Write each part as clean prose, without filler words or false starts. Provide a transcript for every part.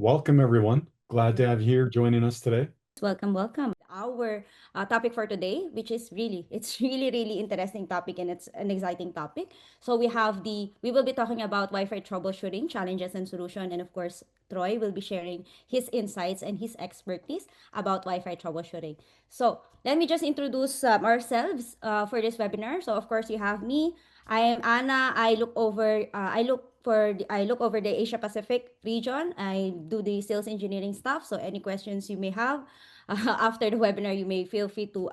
Welcome, everyone. Glad to have you here joining us today. Welcome, welcome. Our topic for today, which is it's really interesting topic and it's an exciting topic. So we will be talking about Wi-Fi troubleshooting challenges and solution, and of course, Troy will be sharing his insights and his expertise about Wi-Fi troubleshooting. So let me just introduce ourselves for this webinar. So of course, you have me. I am Anna. I look over the Asia Pacific region. I do the sales engineering stuff. So any questions you may have after the webinar, you may feel free to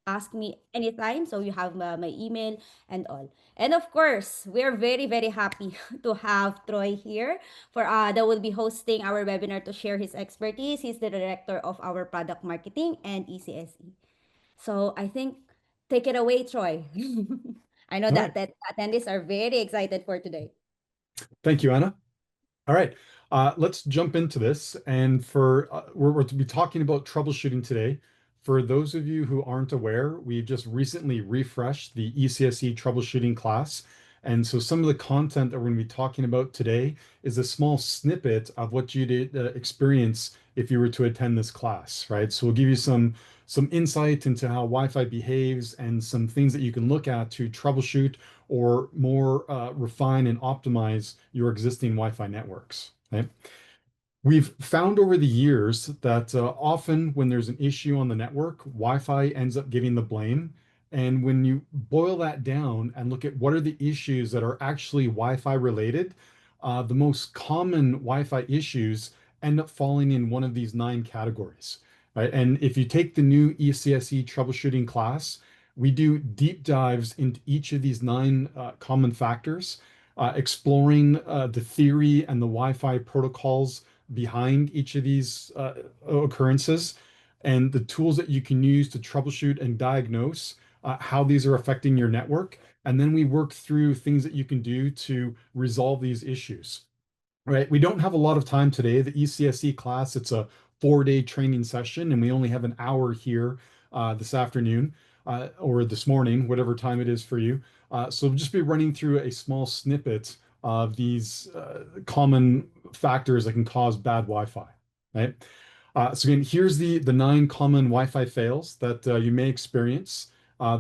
ask me anytime. So you have my email and all. And of course, we're very happy to have Troy here for that will be hosting our webinar to share his expertise. He's the director of our product marketing and ECSE. So I think take it away, Troy. I know All right. that attendees are very excited for today. Thank you, Anna. All right. Let's jump into this. And we're to be talking about troubleshooting today. For those of you who aren't aware, we've just recently refreshed the ECSE troubleshooting class. And so some of the content that we're going to be talking about today is a small snippet of what you'd experience if you were to attend this class, right? So we'll give you some insight into how Wi-Fi behaves and some things that you can look at to troubleshoot or more refine and optimize your existing Wi-Fi networks. Okay? We've found over the years that often when there's an issue on the network, Wi-Fi ends up getting the blame. And when you boil that down and look at what are the issues that are actually Wi-Fi related, the most common Wi-Fi issues end up falling in one of these 9 categories, right? And if you take the new ECSE troubleshooting class, we do deep dives into each of these 9 common factors, exploring the theory and the Wi-Fi protocols behind each of these occurrences and the tools that you can use to troubleshoot and diagnose how these are affecting your network. And then we work through things that you can do to resolve these issues. Right. We don't have a lot of time today. The ECSE class, it's a 4-day training session, and we only have an hour here this afternoon or this morning, whatever time it is for you. So we'll just be running through a small snippet of these common factors that can cause bad Wi-Fi, right? So again, here's the 9 common Wi-Fi fails that you may experience.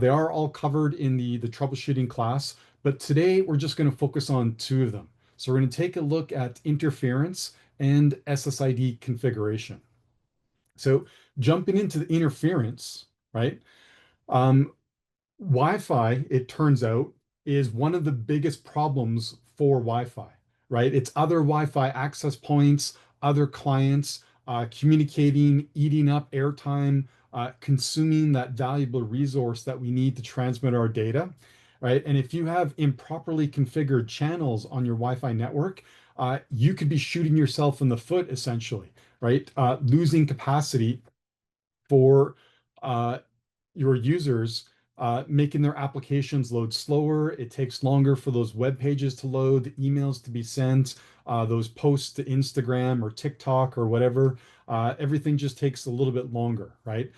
They are all covered in the troubleshooting class, but today we're just going to focus on 2 of them. So we're going to take a look at interference and SSID configuration. So jumping into the interference, right? Um, Wi-Fi, it turns out, is one of the biggest problems for Wi-Fi, right? It's other Wi-Fi access points, other clients communicating, eating up airtime, consuming that valuable resource that we need to transmit our data, right? And if you have improperly configured channels on your Wi-Fi network, you could be shooting yourself in the foot, essentially, right? Losing capacity for uh, your users, making their applications load slower. It takes longer for those web pages to load, the emails to be sent, those posts to Instagram or TikTok or whatever. Everything just takes a little bit longer, right?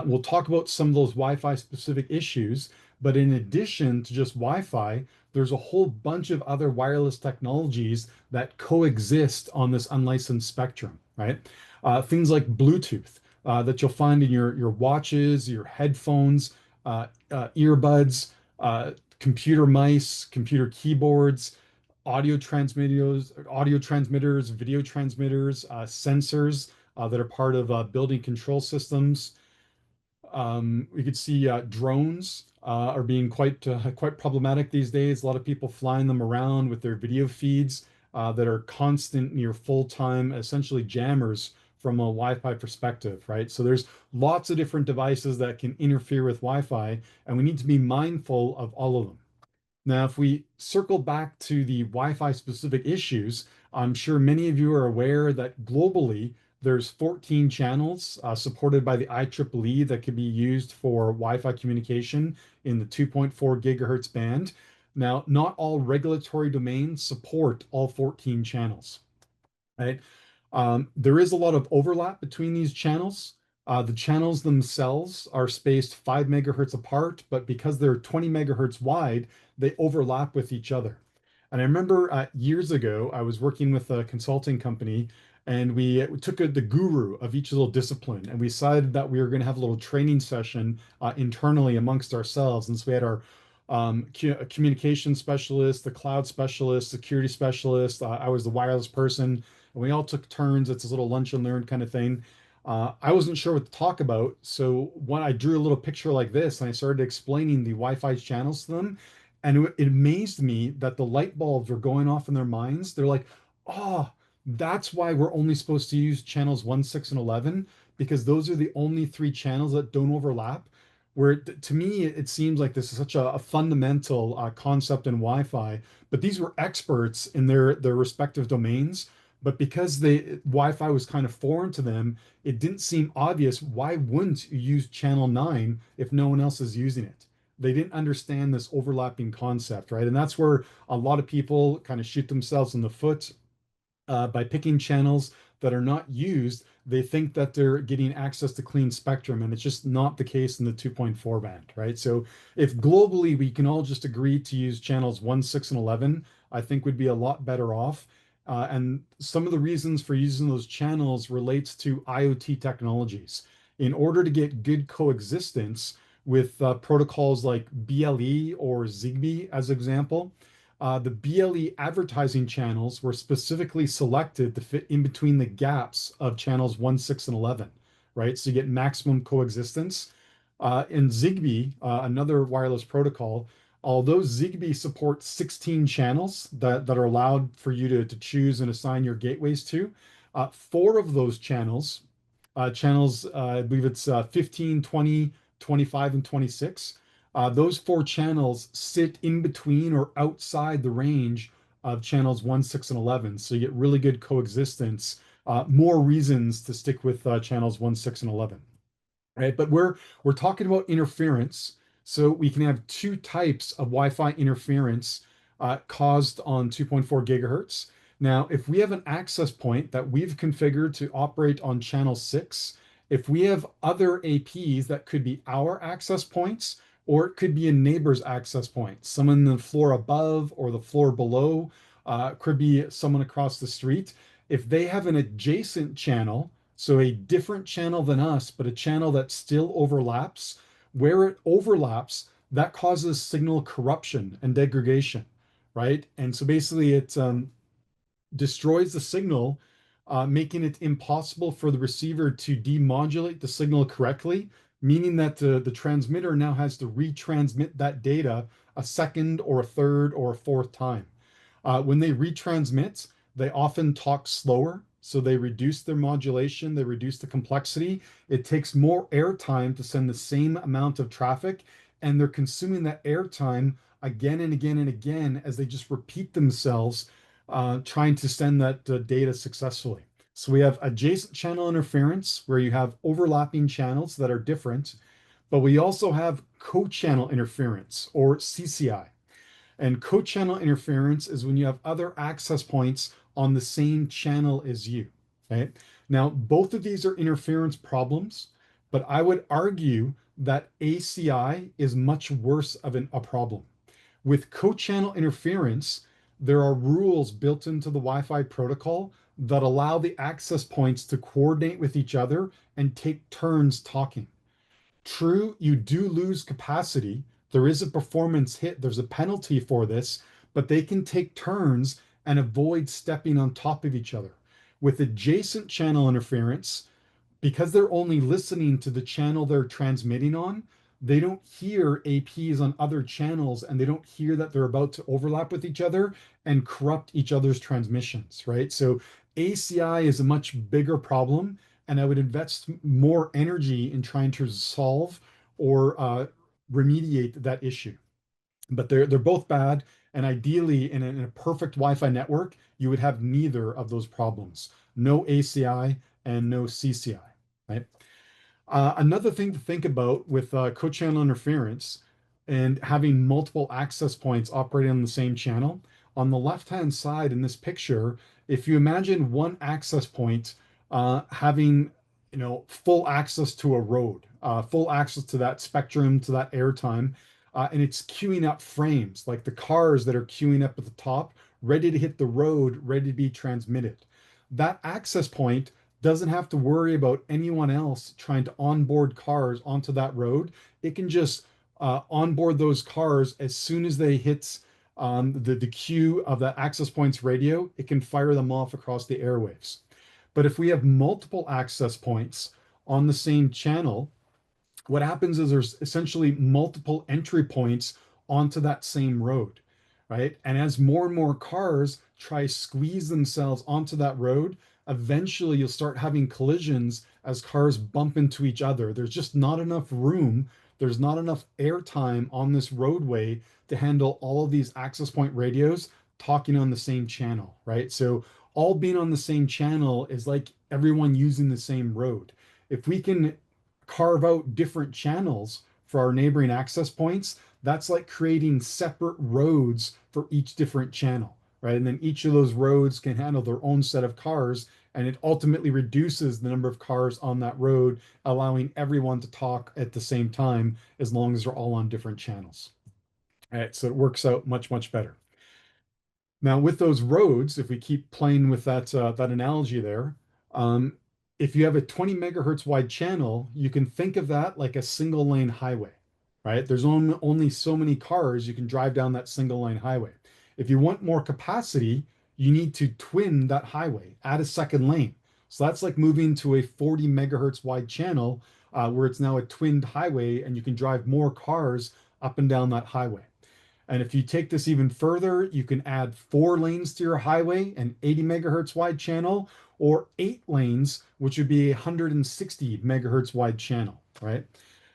We'll talk about some of those Wi-Fi specific issues, but in addition to just Wi-Fi, there's a whole bunch of other wireless technologies that coexist on this unlicensed spectrum, right? Things like Bluetooth that you'll find in your watches, your headphones, earbuds, computer mice, computer keyboards, audio transmitters, video transmitters, sensors that are part of building control systems. We could see drones are being quite problematic these days. A lot of people flying them around with their video feeds that are constant, near full-time, essentially jammers from a Wi-Fi perspective, right? So there's lots of different devices that can interfere with Wi-Fi, and we need to be mindful of all of them. Now, if we circle back to the Wi-Fi specific issues, I'm sure many of you are aware that globally there's 14 channels supported by the IEEE that can be used for Wi-Fi communication in the 2.4 gigahertz band. Now, not all regulatory domains support all 14 channels, right? There is a lot of overlap between these channels. The channels themselves are spaced 5 megahertz apart, but because they're 20 megahertz wide, they overlap with each other. And I remember years ago, I was working with a consulting company, and we took the guru of each little discipline, and we decided that we were going to have a little training session internally amongst ourselves. And so we had our communication specialist, the cloud specialist, security specialist. I was the wireless person, and we all took turns. It's a little lunch and learn kind of thing. I wasn't sure what to talk about, so when I drew a little picture like this and I started explaining the Wi-Fi channels to them, and it amazed me that the light bulbs were going off in their minds. They're like, "Oh, that's why we're only supposed to use channels 1, 6, and 11, because those are the only three channels that don't overlap." Where to me, it seems like this is such a fundamental concept in Wi-Fi, but these were experts in their respective domains. But because Wi-Fi was kind of foreign to them, it didn't seem obvious. Why wouldn't you use channel 9 if no one else is using it? They didn't understand this overlapping concept, right? And that's where a lot of people kind of shoot themselves in the foot by picking channels that are not used. They think that they're getting access to clean spectrum, and it's just not the case in the 2.4 band, right? So if globally we can all just agree to use channels 1, 6, and 11, I think we'd be a lot better off. And some of the reasons for using those channels relates to IoT technologies. In order to get good coexistence with protocols like BLE or Zigbee, as example, the BLE advertising channels were specifically selected to fit in between the gaps of channels 1, 6, and 11, right? So you get maximum coexistence. In Zigbee, another wireless protocol, although Zigbee supports 16 channels that are allowed for you to choose and assign your gateways to, four of those channels, I believe it's 15, 20, 25, and 26. Those four channels sit in between or outside the range of channels 1, 6, and 11. So you get really good coexistence, more reasons to stick with channels 1, 6, and 11. Right? But we're talking about interference, so we can have two types of Wi-Fi interference caused on 2.4 gigahertz. Now, if we have an access point that we've configured to operate on channel 6, if we have other APs that could be our access points, or it could be a neighbor's access point, someone in the floor above or the floor below, could be someone across the street. If they have an adjacent channel, so a different channel than us, but a channel that still overlaps, where it overlaps, that causes signal corruption and degradation, right? And so basically it destroys the signal, making it impossible for the receiver to demodulate the signal correctly, meaning that the transmitter now has to retransmit that data a second or a third or a fourth time. When they retransmit, they often talk slower, so they reduce their modulation, they reduce the complexity. It takes more airtime to send the same amount of traffic, and they're consuming that airtime again and again and again as they just repeat themselves, trying to send that data successfully. So we have adjacent channel interference where you have overlapping channels that are different, but we also have co-channel interference or CCI. And co-channel interference is when you have other access points on the same channel as you. Okay. Now, both of these are interference problems, but I would argue that ACI is much worse of a problem. With co-channel interference, there are rules built into the Wi-Fi protocol that allow the access points to coordinate with each other and take turns talking. True, you do lose capacity. There is a performance hit, there's a penalty for this, but they can take turns and avoid stepping on top of each other. With adjacent channel interference, because they're only listening to the channel they're transmitting on, they don't hear APs on other channels and they don't hear that they're about to overlap with each other and corrupt each other's transmissions, right? So ACI is a much bigger problem, and I would invest more energy in trying to solve or remediate that issue. But they're both bad, and ideally, in a perfect Wi-Fi network, you would have neither of those problems. No ACI and no CCI, right? Another thing to think about with co-channel interference and having multiple access points operating on the same channel, on the left-hand side in this picture, if you imagine one access point having, full access to a road, full access to that spectrum, to that airtime, and it's queuing up frames like the cars that are queuing up at the top, ready to hit the road, ready to be transmitted. that access point doesn't have to worry about anyone else trying to onboard cars onto that road. It can just onboard those cars as soon as they hit the queue of that access point's radio. It can fire them off across the airwaves. But if we have multiple access points on the same channel, what happens is there's essentially multiple entry points onto that same road, right? And as more and more cars try squeeze themselves onto that road, eventually you'll start having collisions as cars bump into each other. There's just not enough room. There's not enough airtime on this roadway to handle all of these access point radios talking on the same channel, right? So all being on the same channel is like everyone using the same road. If we can carve out different channels for our neighboring access points, that's like creating separate roads for each different channel, right? And then each of those roads can handle their own set of cars, and it ultimately reduces the number of cars on that road, allowing everyone to talk at the same time as long as they're all on different channels. All right, so it works out much, much better. Now, with those roads, if we keep playing with that analogy there, um, if you have a 20 megahertz wide channel, you can think of that like a single lane highway, right? There's only so many cars you can drive down that single lane highway. If you want more capacity, you need to twin that highway, add a second lane. So that's like moving to a 40 megahertz wide channel where it's now a twinned highway and you can drive more cars up and down that highway. And if you take this even further, you can add 4 lanes to your highway, an 80 megahertz wide channel, or 8 lanes, which would be a 160 megahertz wide channel, right?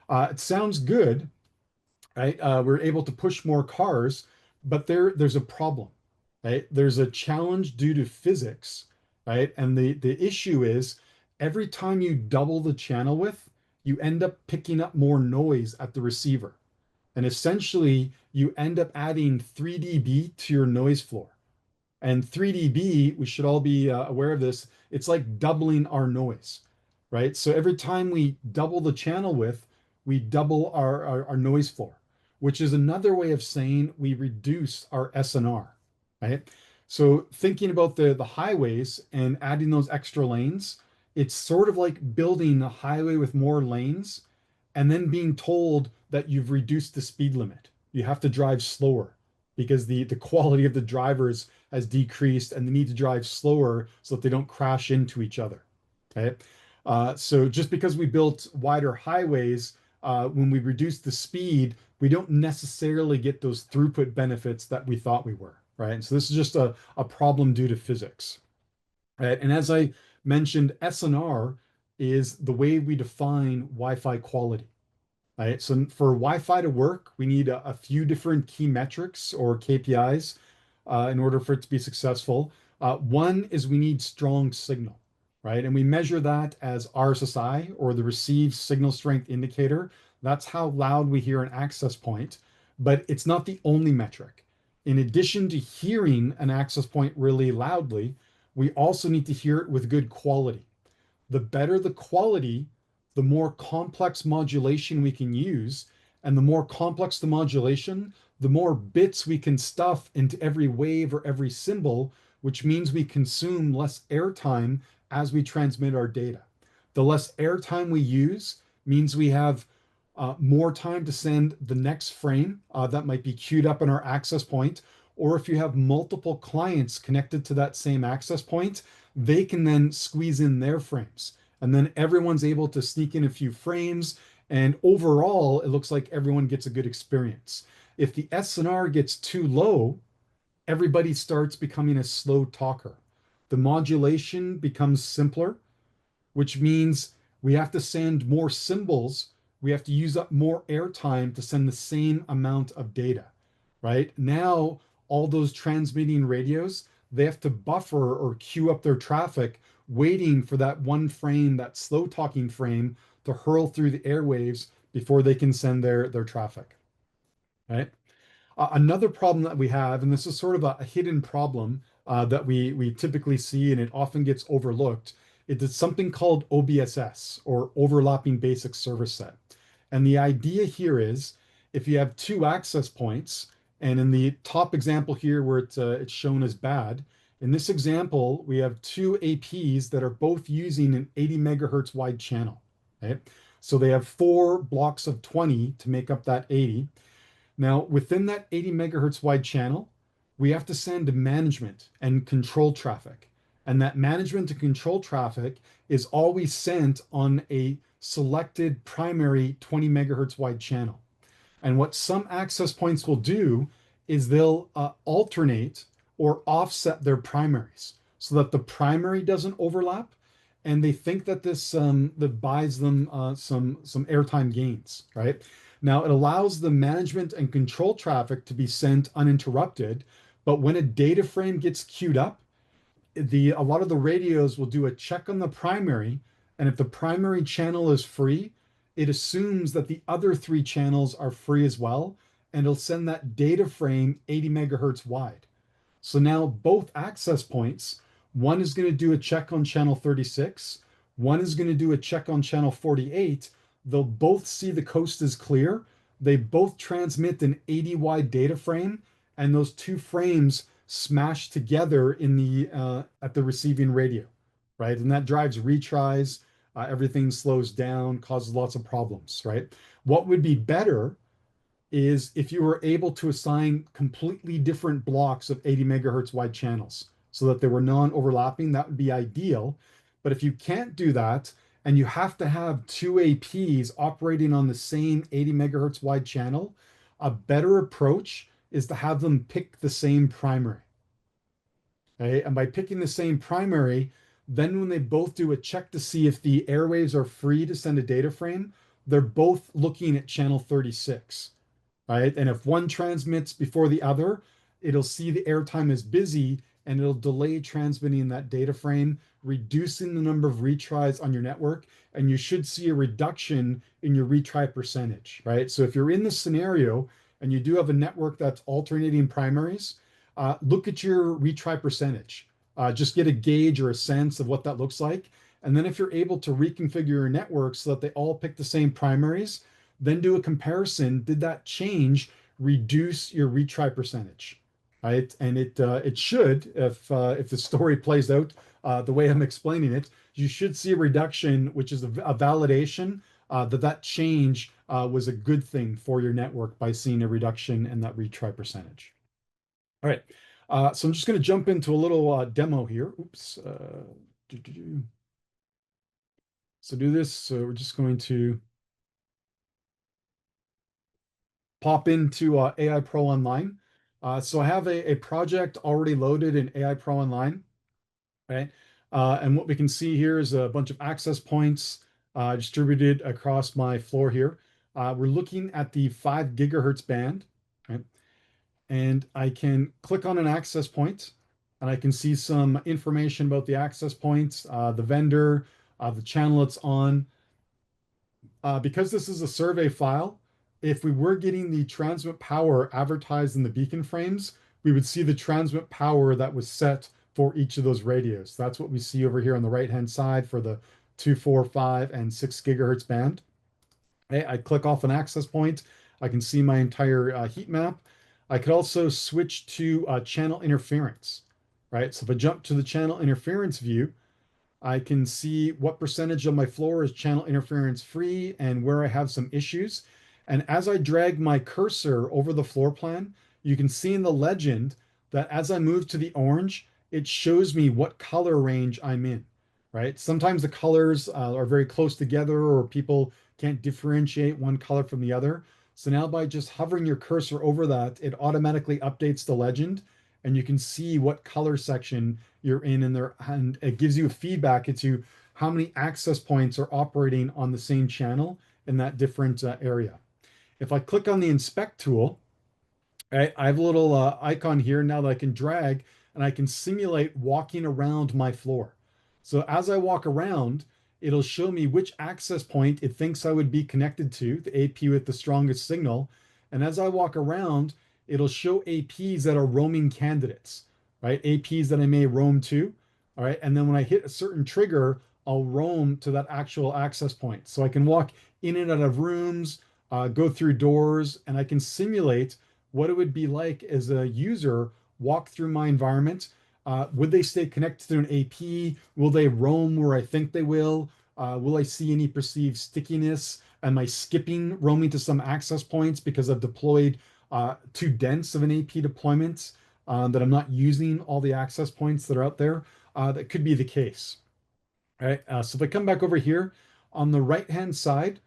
It sounds good, right? We're able to push more cars, but there's a problem, right? There's a challenge due to physics, right? And the issue is every time you double the channel width, you end up picking up more noise at the receiver. And essentially, you end up adding 3 dB to your noise floor. And 3 dB, we should all be aware of this, it's like doubling our noise, right? So every time we double the channel width, we double our noise floor, which is another way of saying we reduce our SNR, right? So thinking about the highways and adding those extra lanes, it's sort of like building a highway with more lanes and then being told that you've reduced the speed limit. You have to drive slower because the quality of the drivers has decreased and they need to drive slower so that they don't crash into each other. Okay. So just because we built wider highways, when we reduce the speed, we don't necessarily get those throughput benefits that we thought we were, right? And so this is just a problem due to physics, right? And as I mentioned, SNR is the way we define Wi-Fi quality. Right. So for Wi-Fi to work, we need a few different key metrics or KPIs in order for it to be successful. One is we need strong signal, right? And we measure that as RSSI or the received signal strength indicator. That's how loud we hear an access point, but it's not the only metric. In addition to hearing an access point really loudly, we also need to hear it with good quality. The better the quality, the more complex modulation we can use. And the more complex the modulation, the more bits we can stuff into every wave or every symbol, which means we consume less airtime as we transmit our data. The less airtime we use means we have more time to send the next frame that might be queued up in our access point. Or if you have multiple clients connected to that same access point, they can then squeeze in their frames. And then everyone's able to sneak in a few frames. And overall, it looks like everyone gets a good experience. If the SNR gets too low, everybody starts becoming a slow talker. The modulation becomes simpler, which means we have to send more symbols. We have to use up more airtime to send the same amount of data, right? Now, all those transmitting radios, they have to buffer or queue up their traffic, waiting for that one frame, that slow talking frame, to hurl through the airwaves before they can send their traffic, right? Another problem that we have, and this is sort of a hidden problem that we typically see, and it often gets overlooked, it's something called OBSS or overlapping basic service set. And the idea here is if you have 2 access points, and in the top example here where it's shown as bad, In this example, we have two APs that are both using an 80 megahertz wide channel. Okay? So they have four blocks of 20 to make up that 80. Now, within that 80 megahertz wide channel, we have to send management and control traffic. And that management and control traffic is always sent on a selected primary 20 megahertz wide channel. And what some access points will do is they'll alternate or offset their primaries so that the primary doesn't overlap. And they think that this that buys them some airtime gains, right? Now it allows the management and control traffic to be sent uninterrupted, but when a data frame gets queued up, a lot of the radios will do a check on the primary, and if the primary channel is free, it assumes that the other three channels are free as well, and it'll send that data frame 80 megahertz wide. So now both access points, one is going to do a check on channel 36, one is going to do a check on channel 48. They'll both see the coast is clear. They both transmit an 80 wide data frame, and those two frames smash together in the at the receiving radio, right? And that drives retries. Everything slows down, causes lots of problems, right? What would be better is if you were able to assign completely different blocks of 80 megahertz wide channels so that they were non-overlapping. That would be ideal. But if you can't do that and you have to have two APs operating on the same 80 megahertz wide channel, a better approach is to have them pick the same primary. Okay? And by picking the same primary, then when they both do a check to see if the airwaves are free to send a data frame, they're both looking at channel 36. Right? And if one transmits before the other, it'll see the airtime is busy and it'll delay transmitting that data frame, reducing the number of retries on your network. And you should see a reduction in your retry percentage, right? So if you're in this scenario and you do have a network that's alternating primaries, look at your retry percentage. Just get a gauge or a sense of what that looks like. And then if you're able to reconfigure your network so that they all pick the same primaries, then do a comparison. Did that change reduce your retry percentage? Right, and it should, if the story plays out the way I'm explaining it, you should see a reduction, which is a validation that change was a good thing for your network by seeing a reduction in that retry percentage. All right, so I'm just going to jump into a little demo here. Oops. So do this. So we're just going to pop into AI Pro Online. So I have a project already loaded in AI Pro Online, right? And what we can see here is a bunch of access points distributed across my floor here. We're looking at the 5 gigahertz band, right? And I can click on an access point and I can see some information about the access points, the vendor, the channel it's on. Because this is a survey file, if we were getting the transmit power advertised in the beacon frames, we would see the transmit power that was set for each of those radios. That's what we see over here on the right-hand side for the 2, 4, 5, and 6 gigahertz band. Okay, I click off an access point. I can see my entire heat map. I could also switch to channel interference, right? So if I jump to the channel interference view, I can see what percentage of my floor is channel interference free and where I have some issues. And as I drag my cursor over the floor plan, you can see in the legend that as I move to the orange, it shows me what color range I'm in, right? Sometimes the colors are very close together or people can't differentiate one color from the other. So now by just hovering your cursor over that, it automatically updates the legend and you can see what color section you're in there, and it gives you a feedback into how many access points are operating on the same channel in that different area. If I click on the inspect tool, I have a little icon here now that I can drag and I can simulate walking around my floor. So as I walk around, it'll show me which access point it thinks I would be connected to, the AP with the strongest signal. And as I walk around, it'll show APs that are roaming candidates, right? APs that I may roam to. All right. And then when I hit a certain trigger, I'll roam to that actual access point. So I can walk in and out of rooms, go through doors, and I can simulate what it would be like as a user walk through my environment. Would they stay connected to an AP? Will they roam where I think they will? Will I see any perceived stickiness? Am I skipping roaming to some access points because I've deployed too dense of an AP deployment that I'm not using all the access points that are out there? That could be the case. All right, so if I come back over here on the right-hand side,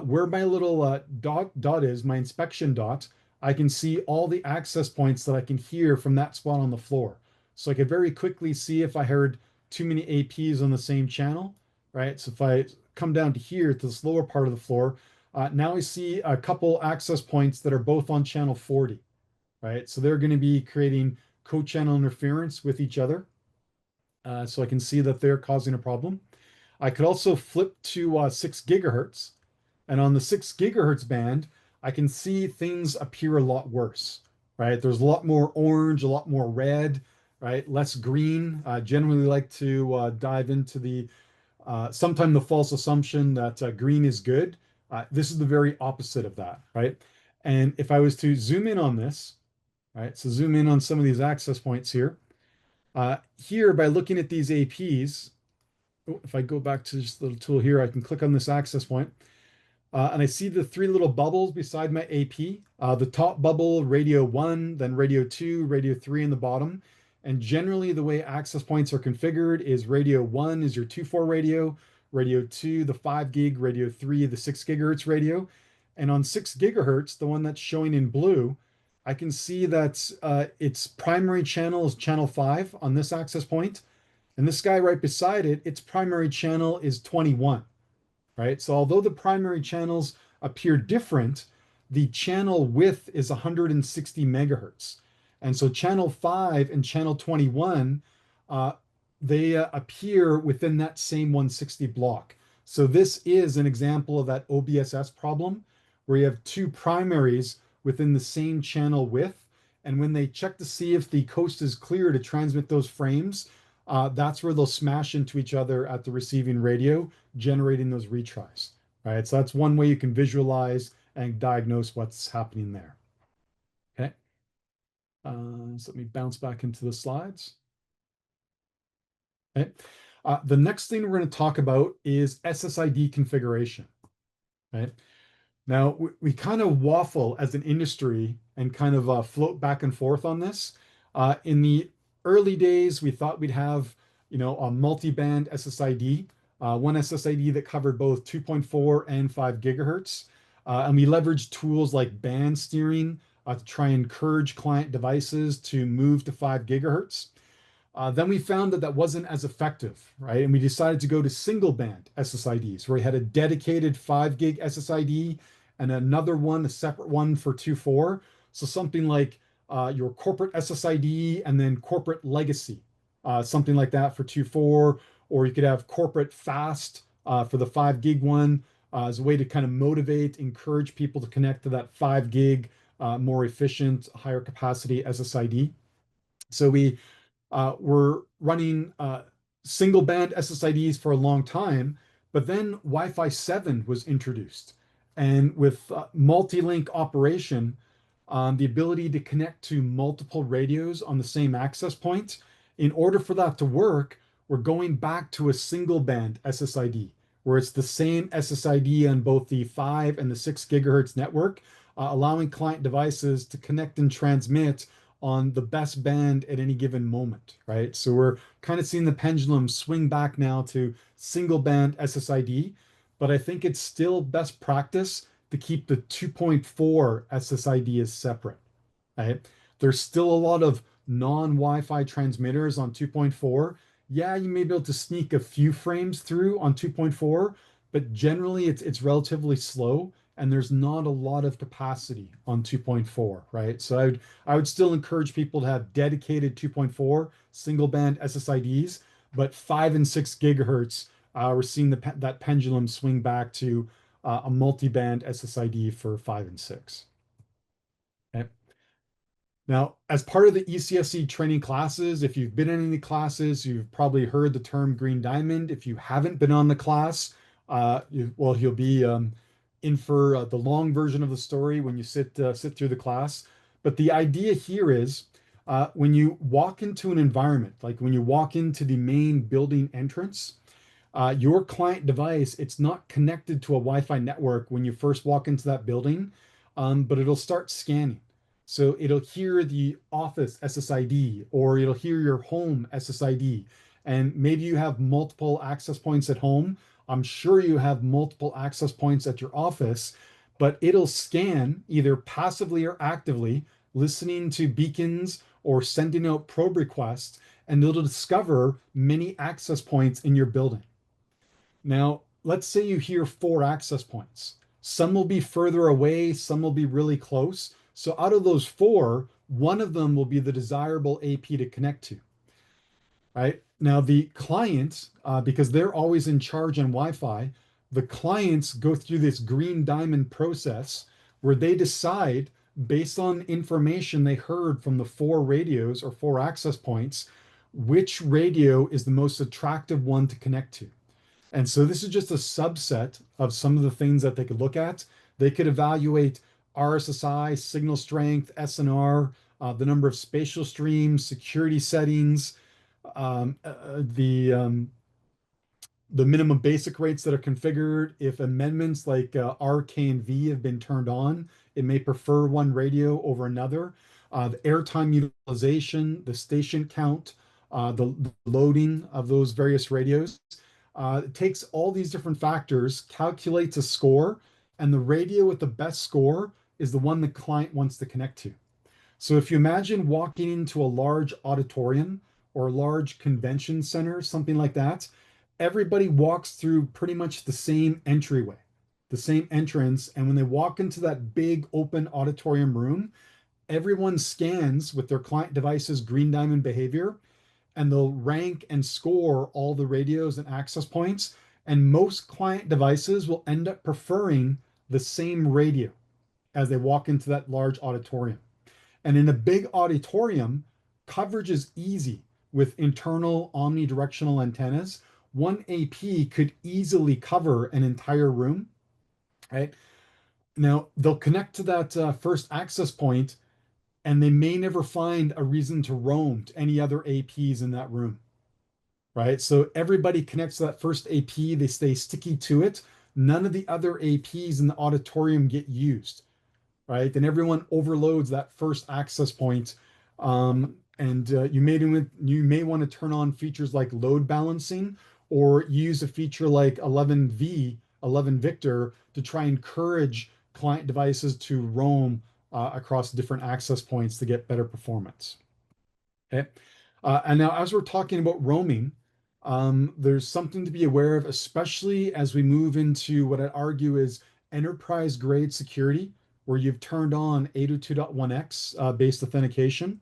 where my little dot is, my inspection dot, I can see all the access points that I can hear from that spot on the floor. So I could very quickly see if I heard too many APs on the same channel, right? So if I come down to here to this lower part of the floor, now I see a couple access points that are both on channel 40, right? So they're going to be creating co-channel interference with each other. So I can see that they're causing a problem. I could also flip to 6 gigahertz. And on the 6 gigahertz band, I can see things appear a lot worse, right? There's a lot more orange, a lot more red, right? Less green. I generally like to dive into the sometime the false assumption that green is good. This is the very opposite of that, right? And if I was to zoom in on this, right? So zoom in on some of these access points here. Here, by looking at these APs, if I go back to this little tool here, I can click on this access point. And I see the three little bubbles beside my AP. The top bubble, radio 1, then radio 2, radio 3 in the bottom. And generally, the way access points are configured is radio 1 is your 2.4 radio 2, the 5 gig, radio 3, the 6 gigahertz radio. And on 6 gigahertz, the one that's showing in blue, I can see that its primary channel is channel 5 on this access point. And this guy right beside it, its primary channel is 21, right? So although the primary channels appear different, the channel width is 160 megahertz. And so channel 5 and channel 21, uh, they appear within that same 160 block. So this is an example of that OBSS problem where you have two primaries within the same channel width. And when they check to see if the coast is clear to transmit those frames, that's where they'll smash into each other at the receiving radio, generating those retries, right? So that's one way you can visualize and diagnose what's happening there. Okay. So let me bounce back into the slides. Okay. The next thing we're going to talk about is SSID configuration, right? Now, we kind of waffle as an industry and kind of float back and forth on this. In the early days, we thought we'd have, a multi-band SSID, one SSID that covered both 2.4 and 5 gigahertz. And we leveraged tools like band steering to try and encourage client devices to move to 5 gigahertz. Then we found that that wasn't as effective, right? And we decided to go to single band SSIDs, where we had a dedicated 5 gig SSID and another one, a separate one for 2.4. So something like your corporate SSID and then corporate legacy, something like that for 2.4. Or you could have corporate fast for the 5 gig one as a way to kind of motivate, encourage people to connect to that 5 gig, more efficient, higher capacity SSID. So we were running single band SSIDs for a long time, but then Wi-Fi 7 was introduced. And with multi-link operation, the ability to connect to multiple radios on the same access point, in order for that to work, we're going back to a single band SSID, where it's the same SSID on both the 5 and the 6 gigahertz network, allowing client devices to connect and transmit on the best band at any given moment, right? So we're kind of seeing the pendulum swing back now to single band SSID, but I think it's still best practice to keep the 2.4 SSID as separate, right? There's still a lot of non-Wi-Fi transmitters on 2.4. Yeah, you may be able to sneak a few frames through on 2.4, but generally it's relatively slow and there's not a lot of capacity on 2.4, right? So I would still encourage people to have dedicated 2.4 single band SSIDs, but 5 and 6 gigahertz, we're seeing that pendulum swing back to a multi-band SSID for 5 and 6. Okay. Now, as part of the ECSC training classes, if you've been in any classes, you've probably heard the term green diamond. If you haven't been on the class, you'll be in for the long version of the story when you sit through the class. But the idea here is When you walk into an environment, like when you walk into the main building entrance, your client device, it's not connected to a Wi-Fi network when you first walk into that building, but it'll start scanning. So it'll hear the office SSID or it'll hear your home SSID. And maybe you have multiple access points at home. I'm sure you have multiple access points at your office, but it'll scan either passively or actively, listening to beacons or sending out probe requests, and it'll discover many access points in your building. Now, let's say you hear four access points. Some will be further away, some will be really close. So out of those four, one of them will be the desirable AP to connect to, right? Now, the clients, because they're always in charge on Wi-Fi, the clients go through this green diamond process where they decide based on information they heard from the four radios or four access points, which radio is the most attractive one to connect to. And so this is just a subset of some of the things that they could look at. They could evaluate RSSI, signal strength, SNR, the number of spatial streams, security settings, um, uh, the um, the minimum basic rates that are configured. If amendments like R, K, and V have been turned on, it may prefer one radio over another. The airtime utilization, the station count, the loading of those various radios. It takes all these different factors, calculates a score, and the radio with the best score is the one the client wants to connect to. So if you imagine walking into a large auditorium or a large convention center, something like that, everybody walks through pretty much the same entryway, the same entrance. And when they walk into that big open auditorium room, everyone scans with their client device's green diamond behavior and they'll rank and score all the radios and access points. And most client devices will end up preferring the same radio as they walk into that large auditorium. And in a big auditorium, coverage is easy with internal omnidirectional antennas. One AP could easily cover an entire room, right? Now, they'll connect to that first access point, and they may never find a reason to roam to any other APs in that room, right? So everybody connects to that first AP, they stay sticky to it. None of the other APs in the auditorium get used, right? Then everyone overloads that first access point. And you may want to turn on features like load balancing or use a feature like 11V, 11 Victor to try and encourage client devices to roam across different access points to get better performance. Okay. And now, as we're talking about roaming, there's something to be aware of, especially as we move into what I argue is enterprise grade security, where you've turned on 802.1x based authentication.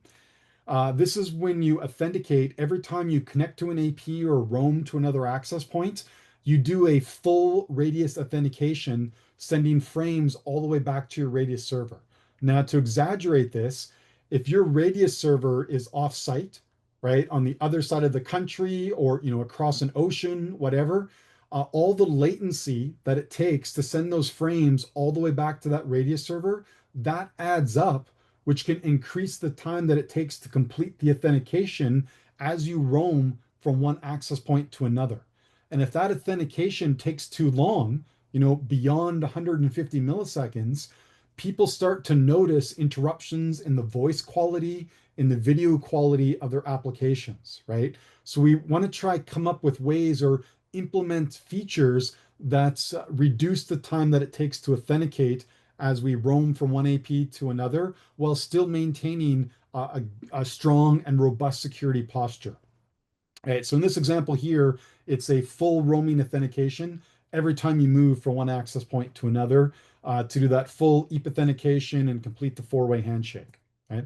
This is when you authenticate every time you connect to an AP or roam to another access point, you do a full radius authentication, sending frames all the way back to your radius server. Now, to exaggerate this, if your radius server is off-site, right, on the other side of the country or across an ocean, whatever, all the latency that it takes to send those frames all the way back to that radius server, that adds up, which can increase the time that it takes to complete the authentication as you roam from one access point to another. And if that authentication takes too long, beyond 150 milliseconds, people start to notice interruptions in the voice quality, in the video quality of their applications, right? So we want to try come up with ways or implement features that reduce the time that it takes to authenticate as we roam from one AP to another while still maintaining a strong and robust security posture. Right, so in this example here, it's a full roaming authentication every time you move from one access point to another to do that full EAP authentication and complete the four-way handshake. Right?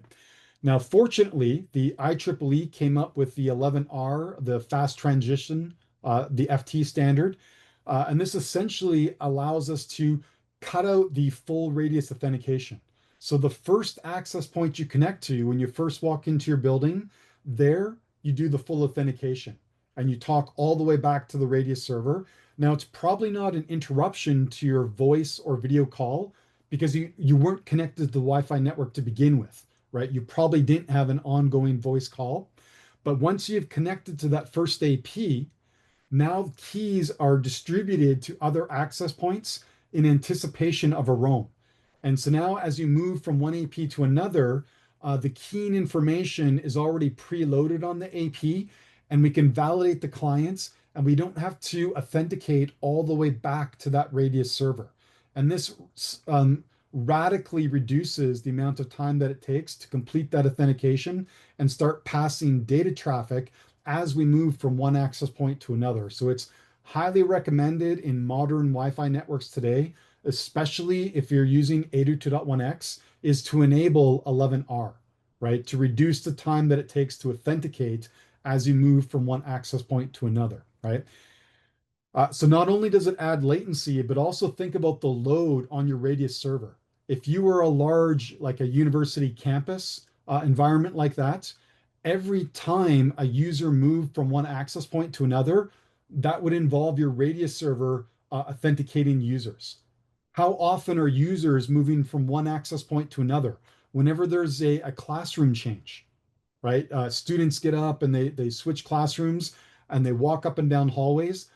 Now, fortunately, the IEEE came up with the 11R, the fast transition, the FT standard, and this essentially allows us to cut out the full radius authentication. So the first access point you connect to when you first walk into your building, there you do the full authentication and you talk all the way back to the radius server. Now, it's probably not an interruption to your voice or video call because you weren't connected to the Wi-Fi network to begin with, right? You probably didn't have an ongoing voice call. But once you've connected to that first AP, now keys are distributed to other access points in anticipation of a roam. And so now, as you move from one AP to another, the keying information is already preloaded on the AP, and we can validate the clients, and we don't have to authenticate all the way back to that radius server. And this radically reduces the amount of time that it takes to complete that authentication and start passing data traffic as we move from one access point to another. So it's highly recommended in modern Wi-Fi networks today, especially if you're using 802.1x, is to enable 11R, right? To reduce the time that it takes to authenticate as you move from one access point to another, right? So not only does it add latency, but also think about the load on your radius server. If you were a large, like a university campus environment like that, every time a user moved from one access point to another, that would involve your radius server authenticating users. How often are users moving from one access point to another? Whenever there's a classroom change, right? Students get up and they switch classrooms and they walk up and down hallways.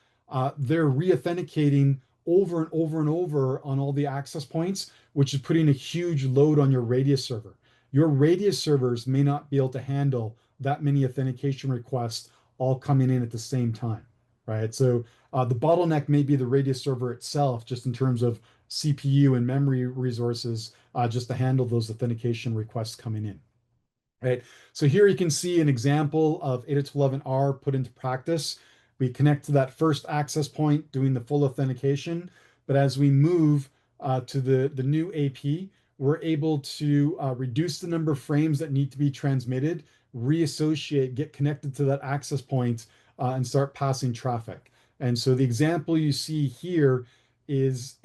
They're re-authenticating over and over and over on all the access points, which is putting a huge load on your radius server. Your radius servers may not be able to handle that many authentication requests all coming in at the same time, right? So the bottleneck may be the radius server itself, just in terms of CPU and memory resources, just to handle those authentication requests coming in. Right. So here you can see an example of 802.11r put into practice. We connect to that first access point doing the full authentication. But as we move to the new AP, we're able to reduce the number of frames that need to be transmitted, reassociate, get connected to that access point, and start passing traffic. And so the example you see here is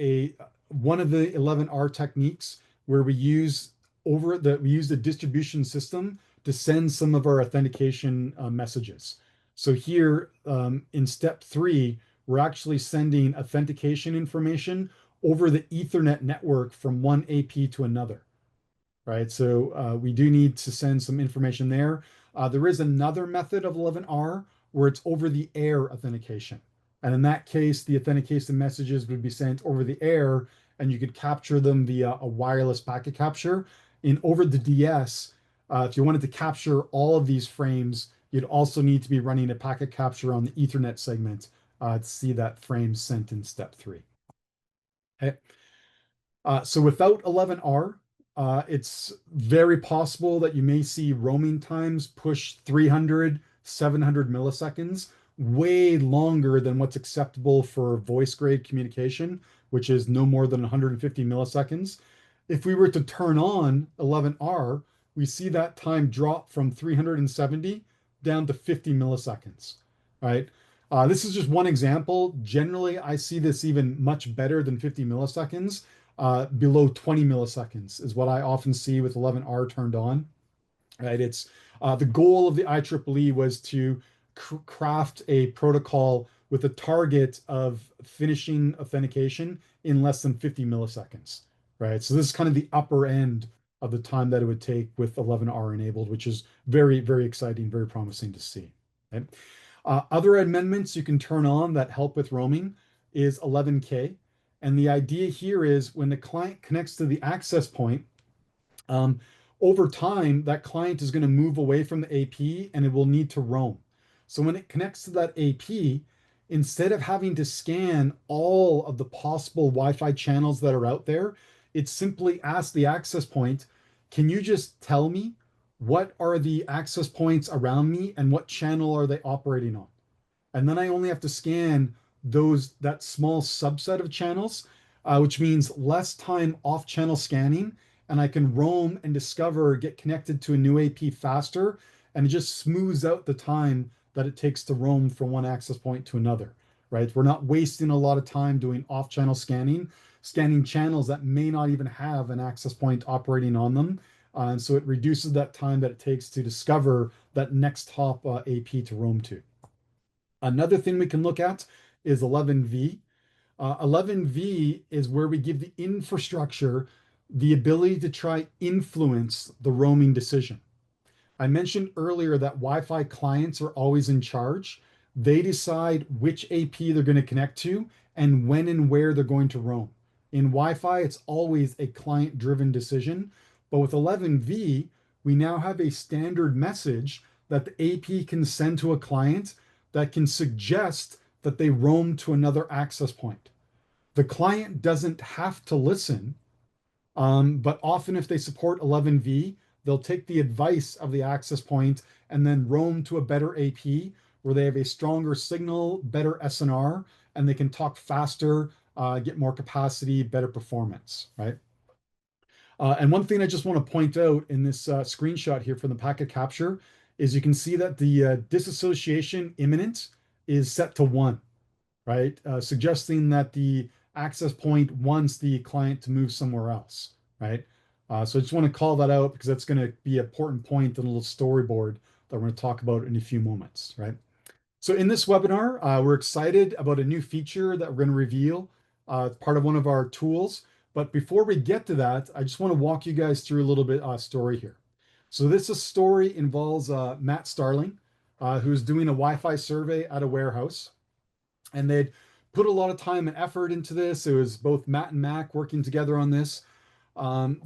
one of the 11R techniques where we use the distribution system to send some of our authentication messages. So here in step 3, we're actually sending authentication information over the Ethernet network from one AP to another, right? So we do need to send some information there. There is another method of 11R where it's over the air authentication. And in that case, the authentication messages would be sent over the air and you could capture them via a wireless packet capture. In over the DS, if you wanted to capture all of these frames, you'd also need to be running a packet capture on the Ethernet segment to see that frame sent in step 3. Okay. So without 11R, it's very possible that you may see roaming times push 300, 700 milliseconds, way longer than what's acceptable for voice grade communication, which is no more than 150 milliseconds. If we were to turn on 11R, we see that time drop from 370 down to 50 milliseconds, right? This is just one example. Generally, I see this even much better than 50 milliseconds. Below 20 milliseconds is what I often see with 11R turned on. Right? It's the goal of the IEEE was to craft a protocol with a target of finishing authentication in less than 50 milliseconds. Right? So this is kind of the upper end of the time that it would take with 11R enabled, which is very, very exciting, very promising to see. Okay? Other amendments you can turn on that help with roaming is 11K. And the idea here is when the client connects to the access point, um, over time, that client is going to move away from the AP and it will need to roam. So when it connects to that AP, instead of having to scan all of the possible Wi-Fi channels that are out there, it simply asks the access point, can you just tell me what are the access points around me and what channel are they operating on? And then I only have to scan that small subset of channels, which means less time off channel scanning, and I can roam and discover, get connected to a new AP faster, and it just smooths out the time that it takes to roam from one access point to another, right? We're not wasting a lot of time doing off channel scanning channels that may not even have an access point operating on them. And so it reduces that time that it takes to discover that next hop AP to roam to. Another thing we can look at is 11V. 11V is where we give the infrastructure the ability to try influence the roaming decision. I mentioned earlier that Wi-Fi clients are always in charge. They decide which AP they're going to connect to and when and where they're going to roam. In Wi-Fi, it's always a client-driven decision. But with 11V, we now have a standard message that the AP can send to a client that can suggest that they roam to another access point. The client doesn't have to listen, but often if they support 11V, they'll take the advice of the access point and then roam to a better AP where they have a stronger signal, better SNR, and they can talk faster, get more capacity, better performance, right? And one thing I just want to point out in this screenshot here for the packet capture is you can see that the disassociation imminent is set to 1, right? Suggesting that the access point wants the client to move somewhere else, right? So I just want to call that out because that's going to be an important point in a little storyboard that we're going to talk about in a few moments, right? So in this webinar, we're excited about a new feature that we're going to reveal, part of one of our tools. But before we get to that, I just want to walk you guys through a little bit story here. So this story involves Matt Starling, who's doing a Wi-Fi survey at a warehouse. And they'd put a lot of time and effort into this. It was both Matt and Mac working together on this.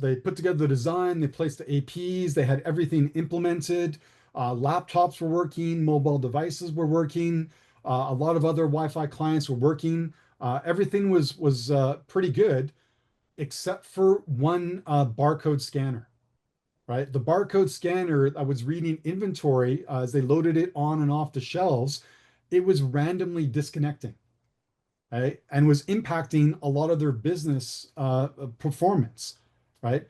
They put together the design, they placed the APs, they had everything implemented. Laptops were working, mobile devices were working, a lot of other Wi-Fi clients were working. Everything was pretty good, except for one barcode scanner, right? The barcode scanner, I was reading inventory as they loaded it on and off the shelves, it was randomly disconnecting, right? And was impacting a lot of their business performance, right?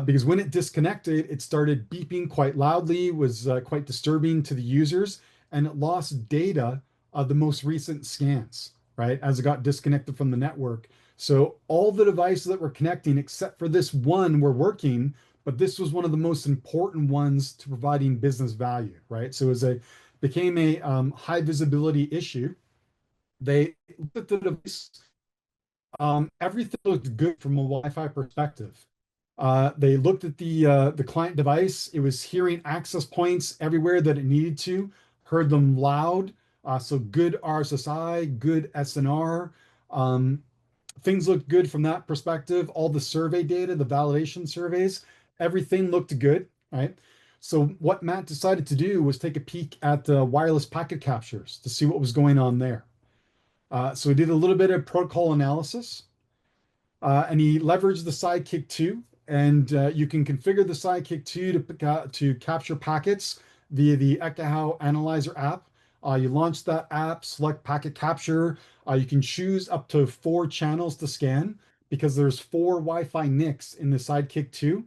Because when it disconnected, it started beeping quite loudly, was quite disturbing to the users, and it lost data of the most recent scans, right? As it got disconnected from the network. So all the devices that were connecting, except for this one, were working, but this was one of the most important ones to providing business value, right? So it was became a high visibility issue. They looked at the device. Everything looked good from a Wi-Fi perspective. They looked at the client device. It was hearing access points everywhere that it needed to, heard them loud. So good RSSI, good SNR. Things looked good from that perspective. All the survey data, the validation surveys, everything looked good, right? So what Matt decided to do was take a peek at the wireless packet captures to see what was going on there. So he did a little bit of protocol analysis, and he leveraged the Sidekick 2. And you can configure the Sidekick 2 to capture packets via the Ekahau Analyzer app. You launch that app, select packet capture. You can choose up to 4 channels to scan because there's 4 Wi-Fi NICs in the Sidekick 2.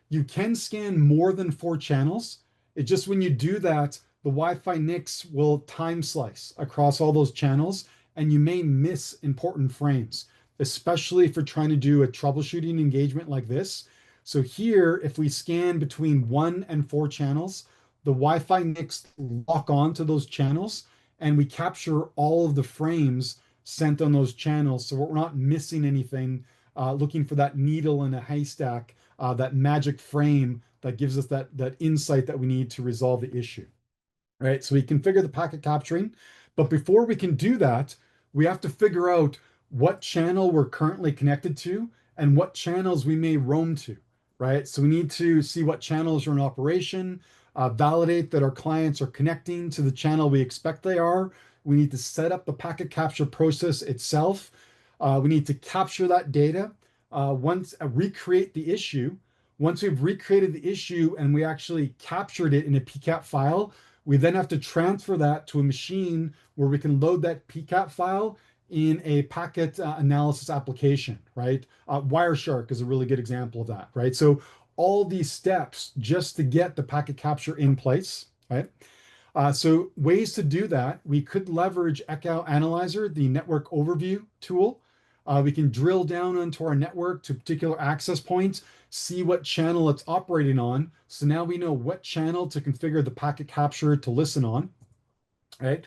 You can scan more than 4 channels. It just when you do that, the Wi-Fi NICs will time slice across all those channels, and you may miss important frames, especially if you're trying to do a troubleshooting engagement like this. So here, if we scan between 1 and 4 channels, the Wi-Fi NICs lock on to those channels, and we capture all of the frames sent on those channels. So we're not missing anything, looking for that needle in a haystack, that magic frame that gives us that insight that we need to resolve the issue. Right, so we configure the packet capturing, but before we can do that, we have to figure out what channel we're currently connected to and what channels we may roam to, right? So we need to see what channels are in operation, validate that our clients are connecting to the channel we expect they are. We need to set up the packet capture process itself. We need to capture that data. Recreate the issue. Once we've recreated the issue and we actually captured it in a PCAP file, we then have to transfer that to a machine where we can load that PCAP file in a packet analysis application, right? Wireshark is a really good example of that, right? So all these steps just to get the packet capture in place, right? So ways to do that, we could leverage Ekahau Analyzer, the network overview tool. We can drill down onto our network to particular access points, see what channel it's operating on. So now we know what channel to configure the packet capture to listen on, right?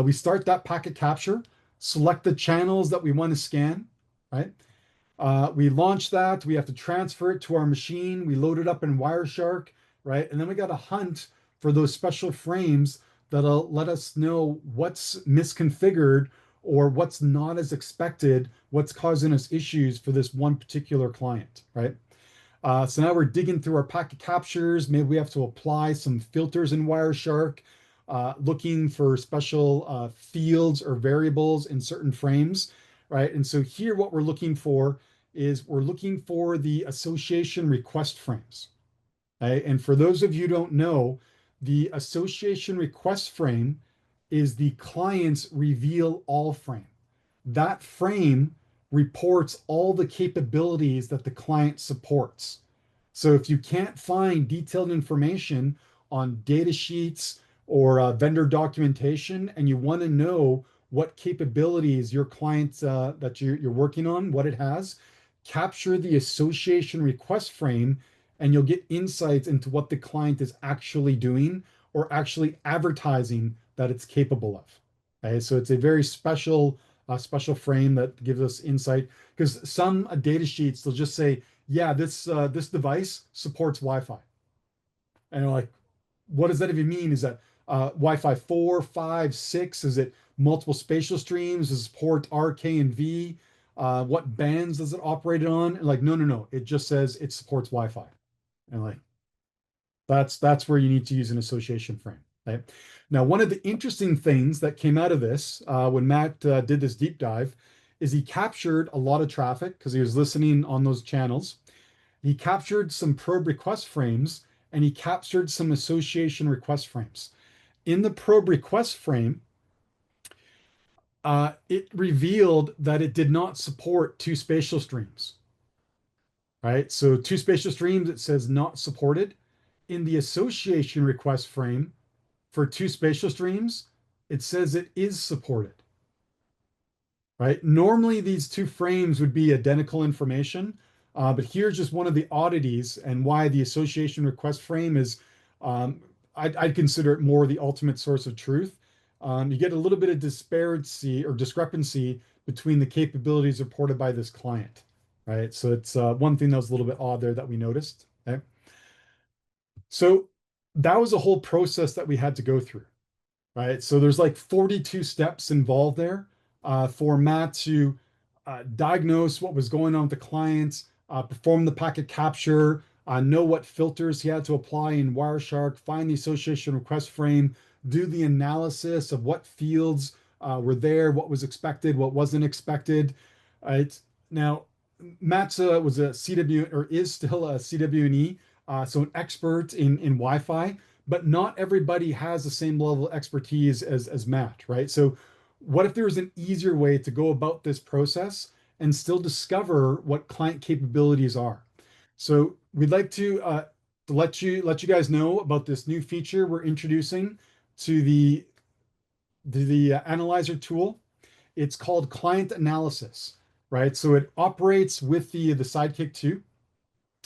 We start that packet capture, select the channels that we want to scan, right? We launch that. We have to transfer it to our machine. We load it up in Wireshark, right? And then we got to hunt for those special frames that'll let us know what's misconfigured or what's not as expected, what's causing us issues for this one particular client, right? So now we're digging through our packet captures. Maybe we have to apply some filters in Wireshark, looking for special fields or variables in certain frames, right? And so here, what we're looking for is we're looking for the association request frames, right? And for those of you who don't know, the association request frame is the client's reveal all frame. That frame reports all the capabilities that the client supports. So if you can't find detailed information on data sheets or vendor documentation, and you want to know what capabilities your client that you're working on, what it has, capture the association request frame, and you'll get insights into what the client is actually doing or actually advertising that it's capable of. Okay, so it's a very special frame that gives us insight because some data sheets they'll just say, yeah, this device supports Wi-Fi, and you're like, what does that even mean? Is that Wi-Fi 4, 5, 6? Is it multiple spatial streams? Does it support R, K, and V? What bands does it operate on? And like, no, no, no. It just says it supports Wi-Fi. And like, that's where you need to use an association frame. Right? Now, one of the interesting things that came out of this when Matt did this deep dive is he captured a lot of traffic because he was listening on those channels. He captured some probe request frames and he captured some association request frames. In the probe request frame, it revealed that it did not support two spatial streams, right? So two spatial streams, it says not supported. In the association request frame for two spatial streams, it says it is supported, right? Normally, these two frames would be identical information, but here's just one of the oddities and why the association request frame is, I'd consider it more the ultimate source of truth. You get a little bit of disparity or discrepancy between the capabilities reported by this client, right? So it's one thing that was a little bit odd there that we noticed. Okay. So that was a whole process that we had to go through, right? So there's like 42 steps involved there for Matt to diagnose what was going on with the clients, perform the packet capture, know what filters he had to apply in Wireshark, find the association request frame, do the analysis of what fields were there, what was expected, what wasn't expected. It's now Matt was a CW or is still a CWNE, so an expert in Wi-Fi, but not everybody has the same level of expertise as Matt, right? So what if there was an easier way to go about this process and still discover what client capabilities are? So we'd like to let you guys know about this new feature we're introducing to the analyzer tool. It's called client analysis, right? So it operates with the Sidekick 2,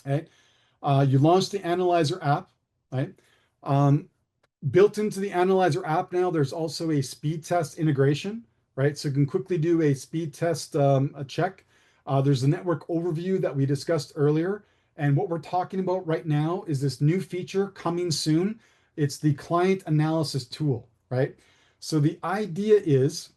right? You launch the analyzer app, right? Um, Built into the Analyzer app now, there's also a speed test integration, right? So you can quickly do a speed test a check. There's a network overview that we discussed earlier. And what we're talking about right now is this new feature coming soon. It's the client analysis tool, right? So the idea is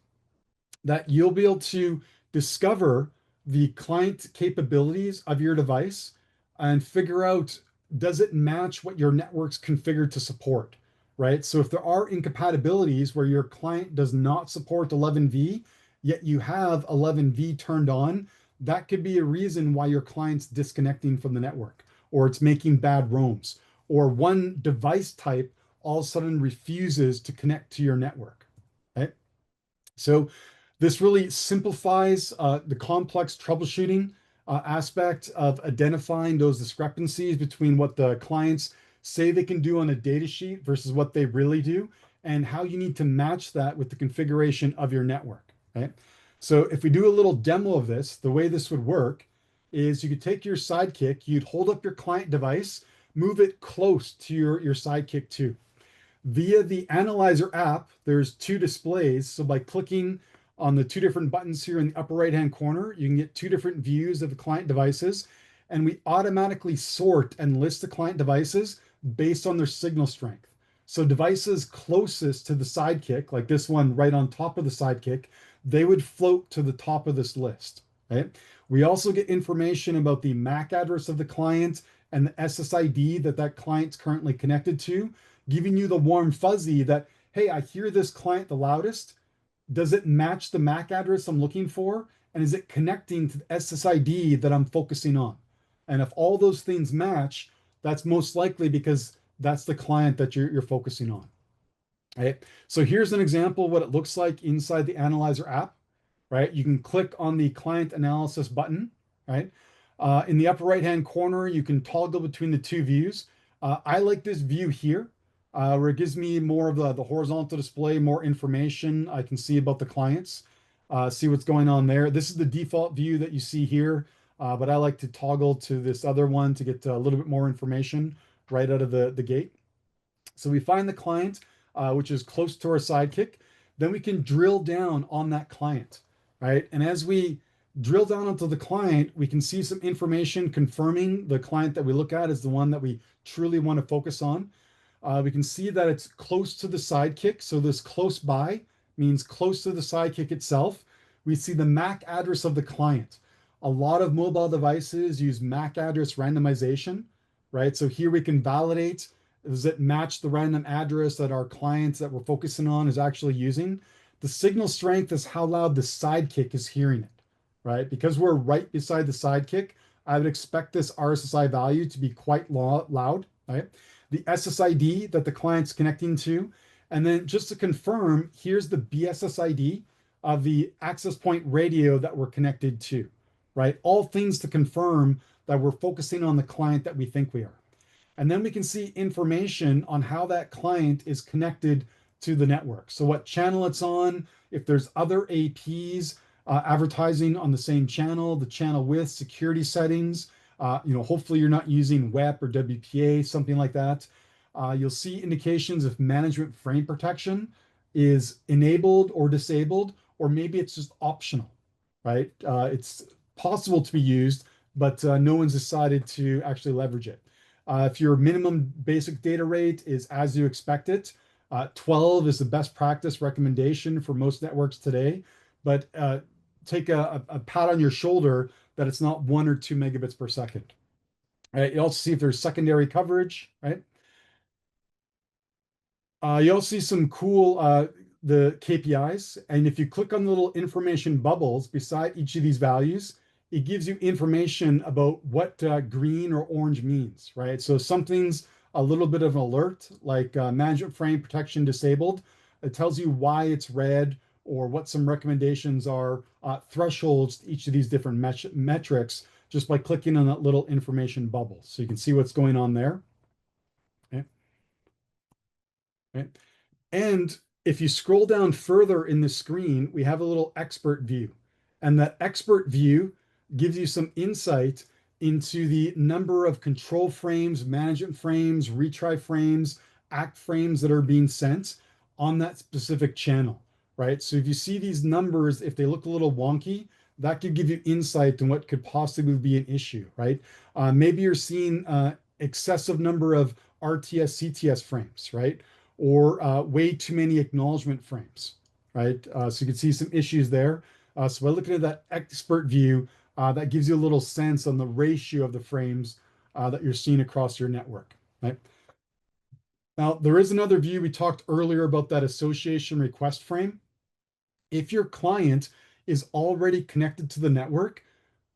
that you'll be able to discover the client capabilities of your device and figure out, does it match what your network's configured to support, right? So if there are incompatibilities where your client does not support 11V, yet you have 11V turned on, that could be a reason why your client's disconnecting from the network, or it's making bad roams, or one device type all of a sudden refuses to connect to your network, right? So this really simplifies the complex troubleshooting aspect of identifying those discrepancies between what the clients say they can do on a data sheet versus what they really do, and how you need to match that with the configuration of your network. Right? So if we do a little demo of this, the way this would work is you could take your Sidekick, you'd hold up your client device, move it close to your Sidekick 2. Via the Analyzer app, there's two displays. So by clicking on the two different buttons here in the upper right-hand corner, you can get two different views of the client devices, and we automatically sort and list the client devices based on their signal strength. So devices closest to the sidekick, like this one right on top of the sidekick, they would float to the top of this list, right? We also get information about the MAC address of the client and the SSID that that client's currently connected to, giving you the warm fuzzy that, hey, I hear this client the loudest. Does it match the MAC address I'm looking for? And is it connecting to the SSID that I'm focusing on? And if all those things match, that's most likely because that's the client that you're focusing on. Right? So here's an example of what it looks like inside the Analyzer app, right? You can click on the client analysis button, right? In the upper right-hand corner, you can toggle between the two views. I like this view here, where it gives me more of the horizontal display, more information I can see about the clients, see what's going on there. This is the default view that you see here, but I like to toggle to this other one to get a little bit more information right out of the gate. So we find the client, which is close to our sidekick. Then we can drill down on that client, right? And as we drill down onto the client, we can see some information confirming the client that we look at is the one that we truly want to focus on. We can see that it's close to the sidekick. So this close by means close to the sidekick itself. We see the MAC address of the client. A lot of mobile devices use MAC address randomization, right? So here we can validate, does it match the random address that our clients that we're focusing on is actually using? The signal strength is how loud the sidekick is hearing it, right? Because we're right beside the sidekick, I would expect this RSSI value to be quite loud, right? The SSID that the client's connecting to, and then just to confirm, here's the BSSID of the access point radio that we're connected to, right? All things to confirm that we're focusing on the client that we think we are. And then we can see information on how that client is connected to the network. So what channel it's on, if there's other APs advertising on the same channel, the channel width, security settings. Hopefully you're not using WEP or WPA, something like that. You'll see indications if management frame protection is enabled or disabled, or maybe it's just optional, right? It's possible to be used, but no one's decided to actually leverage it. If your minimum basic data rate is as you expect it, 12 is the best practice recommendation for most networks today, but take a pat on your shoulder that it's not 1 or 2 megabits per second. Right? You also see if there's secondary coverage, right? You also see some cool the KPIs, and if you click on the little information bubbles beside each of these values, it gives you information about what green or orange means, right? So something's a little bit of an alert, like management frame protection disabled. It tells you why it's red or what some recommendations are, thresholds to each of these different metrics just by clicking on that little information bubble. So you can see what's going on there. Okay. Okay. And if you scroll down further in the screen, we have a little expert view. And that expert view gives you some insight into the number of control frames, management frames, retry frames, act frames that are being sent on that specific channel, right? So if you see these numbers, if they look a little wonky, that could give you insight on what could possibly be an issue, right? Maybe you're seeing excessive number of RTS, CTS frames, right? Or way too many acknowledgement frames, right? So you can see some issues there. So by looking at that expert view, that gives you a little sense on the ratio of the frames that you're seeing across your network, right? Now, there is another view. We talked earlier about that association request frame. If your client is already connected to the network,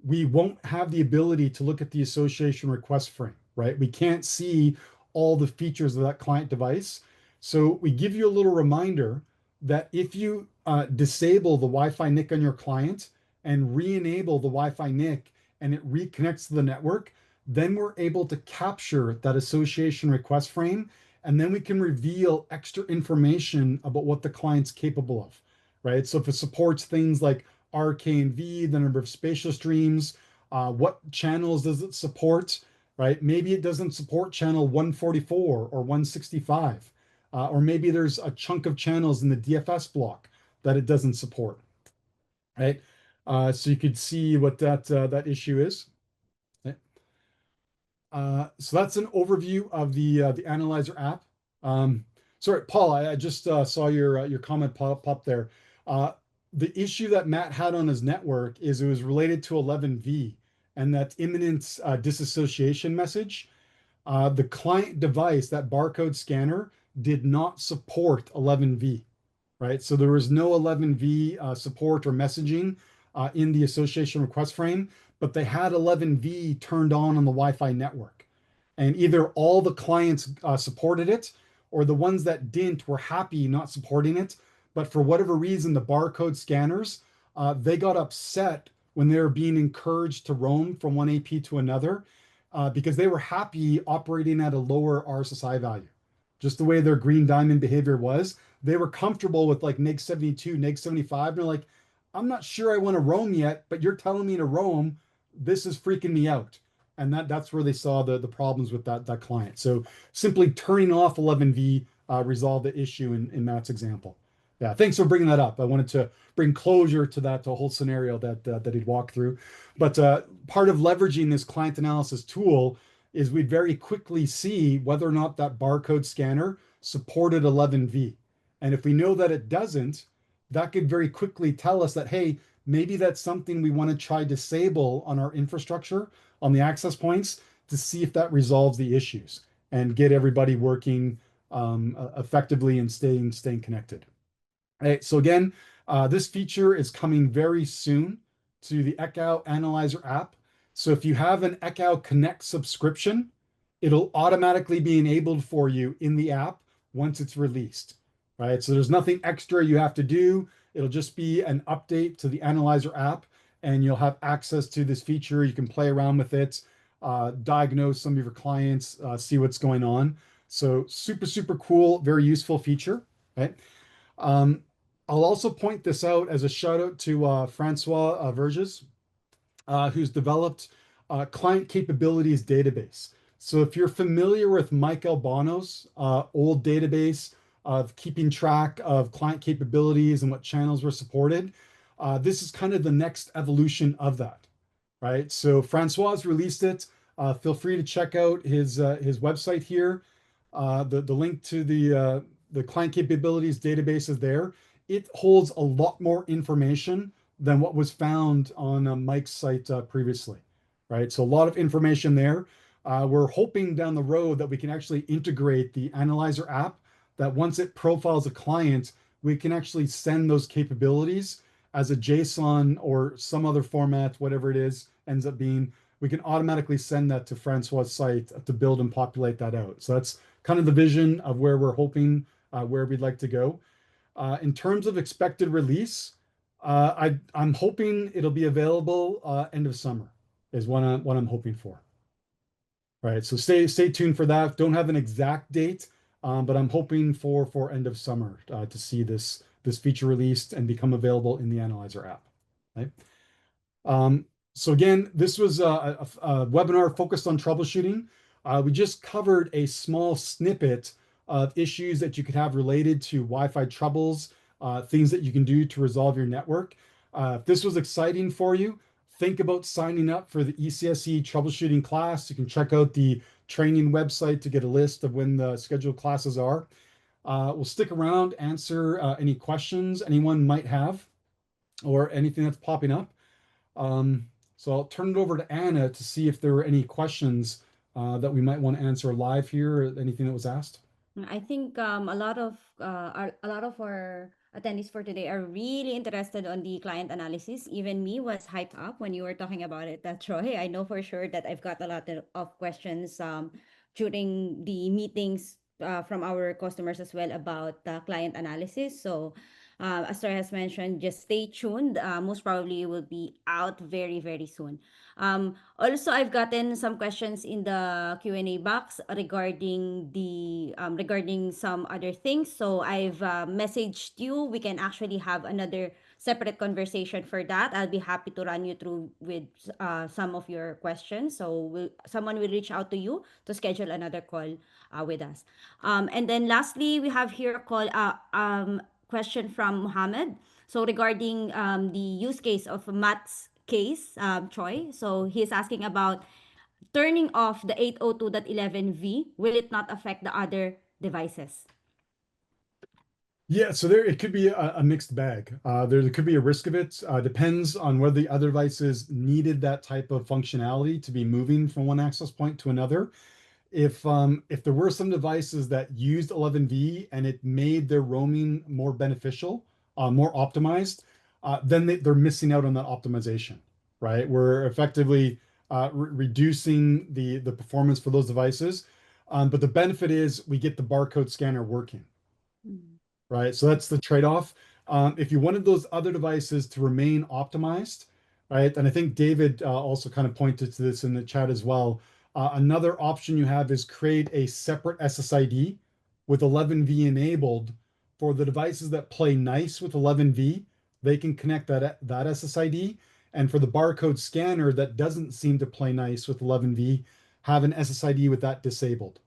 we won't have the ability to look at the association request frame, right? We can't see all the features of that client device. So we give you a little reminder that if you disable the Wi-Fi NIC on your client and re-enable the Wi-Fi NIC and it reconnects to the network, then we're able to capture that association request frame, and then we can reveal extra information about what the client's capable of, right? So if it supports things like RKNV, the number of spatial streams, what channels does it support, right? Maybe it doesn't support channel 144 or 165, or maybe there's a chunk of channels in the DFS block that it doesn't support. right? So you could see what that issue is. Right? So that's an overview of the Analyzer app. Um, Sorry, Paul, I just saw your comment pop there. Uh, the issue that Matt had on his network is it was related to 11V and that imminent disassociation message. The client device, that barcode scanner, did not support 11V, right? So there was no 11V support or messaging in the association request frame, but they had 11V turned on the Wi-Fi network. And either all the clients supported it, or the ones that didn't were happy not supporting it. But for whatever reason, the barcode scanners, they got upset when they were being encouraged to roam from one AP to another because they were happy operating at a lower RSSI value. Just the way their green diamond behavior was, they were comfortable with like neg 72, neg 75. And they're like, I'm not sure I want to roam yet, but you're telling me to roam. This is freaking me out. And that's where they saw the problems with that client. So simply turning off 11V resolved the issue in Matt's example. Yeah, thanks for bringing that up. I wanted to bring closure to that whole scenario that he'd walked through. But part of leveraging this client analysis tool is we'd very quickly see whether or not that barcode scanner supported 11V. And if we know that it doesn't, that could very quickly tell us that, hey, maybe that's something we want to try disable on our infrastructure, on the access points, to see if that resolves the issues and get everybody working effectively and staying connected. Right, so again, this feature is coming very soon to the Ekahau Analyzer app. So if you have an Ekahau Connect subscription, it'll automatically be enabled for you in the app once it's released, right? So there's nothing extra you have to do. It'll just be an update to the Analyzer app, and you'll have access to this feature. You can play around with it, diagnose some of your clients, see what's going on. So super, super cool, very useful feature, right? Um, I'll also point this out as a shout out to Francois Verges, who's developed client capabilities database. So if you're familiar with Mike Albano's old database of keeping track of client capabilities and what channels were supported, this is kind of the next evolution of that, right? So Francois released it. Feel free to check out his website here. The link to the client capabilities database is there. It holds a lot more information than what was found on Mike's site previously, right? So a lot of information there. We're hoping down the road that we can actually integrate the Analyzer app, that once it profiles a client, we can actually send those capabilities as a JSON or some other format, whatever it is ends up being. We can automatically send that to Francois' site to build and populate that out. So that's kind of the vision of where we're hoping, where we'd like to go. In terms of expected release, I'm hoping it'll be available end of summer is what I'm hoping for. Right, so stay tuned for that. Don't have an exact date, but I'm hoping for end of summer to see this feature released and become available in the Analyzer app. Right. Um, so again, this was a webinar focused on troubleshooting. We just covered a small snippet of issues that you could have related to Wi-Fi troubles, things that you can do to resolve your network. If this was exciting for you, think about signing up for the ECSE troubleshooting class. You can check out the training website to get a list of when the scheduled classes are. We'll stick around, answer any questions anyone might have or anything that's popping up. So I'll turn it over to Anna to see if there were any questions that we might want to answer live here, or anything that was asked. I think a lot of our attendees for today are really interested on the client analysis. Even me was hyped up when you were talking about it, Troy. I know for sure that I've got a lot of questions during the meetings from our customers as well about client analysis. So as Troy has mentioned, just stay tuned. Most probably it will be out very, very soon. Also, I've gotten some questions in the Q&A box regarding some other things. So I've messaged you. We can actually have another separate conversation for that. I'll be happy to run you through with some of your questions. So someone will reach out to you to schedule another call with us. And then lastly, we have here a question from Mohammed. So regarding the use case of Matt's case, Troy, so he's asking about turning off the 802.11v, will it not affect the other devices? Yeah, so there it could be a mixed bag. There could be a risk of it. Depends on whether the other devices needed that type of functionality to be moving from one access point to another. If there were some devices that used 11v and it made their roaming more beneficial, more optimized, then they're missing out on that optimization, right? We're effectively reducing the performance for those devices. But the benefit is we get the barcode scanner working, Mm. right? So that's the trade-off. If you wanted those other devices to remain optimized, right? And I think David also kind of pointed to this in the chat as well. Another option you have is create a separate SSID with 11v enabled for the devices that play nice with 11v. They can connect that SSID. And for the barcode scanner that doesn't seem to play nice with 11v, have an SSID with that disabled,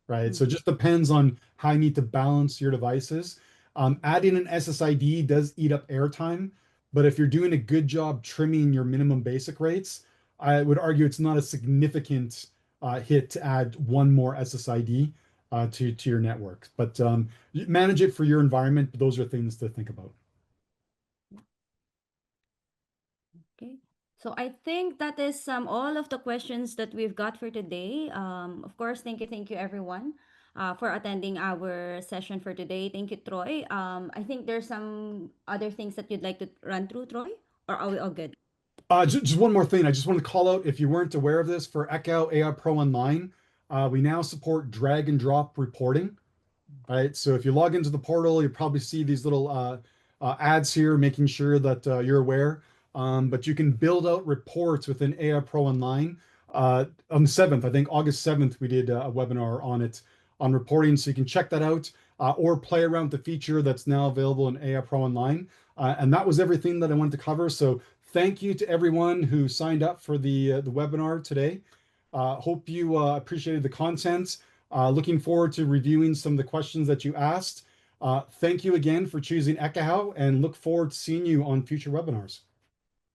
right? So it Mm. just depends on how you need to balance your devices. Adding an SSID does eat up airtime, but if you're doing a good job trimming your minimum basic rates, I would argue it's not a significant hit to add one more SSID to your network. But manage it for your environment. But those are things to think about. Okay. So I think that is all of the questions that we've got for today. Of course, thank you everyone for attending our session for today. Thank you, Troy. I think there's some other things that you'd like to run through, Troy, or are we all good? Just one more thing. I just want to call out, if you weren't aware of this, for Ekahau AI Pro Online, we now support drag and drop reporting. Right? So if you log into the portal, you probably see these little ads here, making sure that you're aware. But you can build out reports within AI Pro Online. On the 7th, I think August 7th, we did a webinar on it, on reporting. So you can check that out or play around with the feature that's now available in AI Pro Online. And that was everything that I wanted to cover. So thank you to everyone who signed up for the webinar today. Hope you appreciated the content. Looking forward to reviewing some of the questions that you asked. Thank you again for choosing Ekahau and look forward to seeing you on future webinars.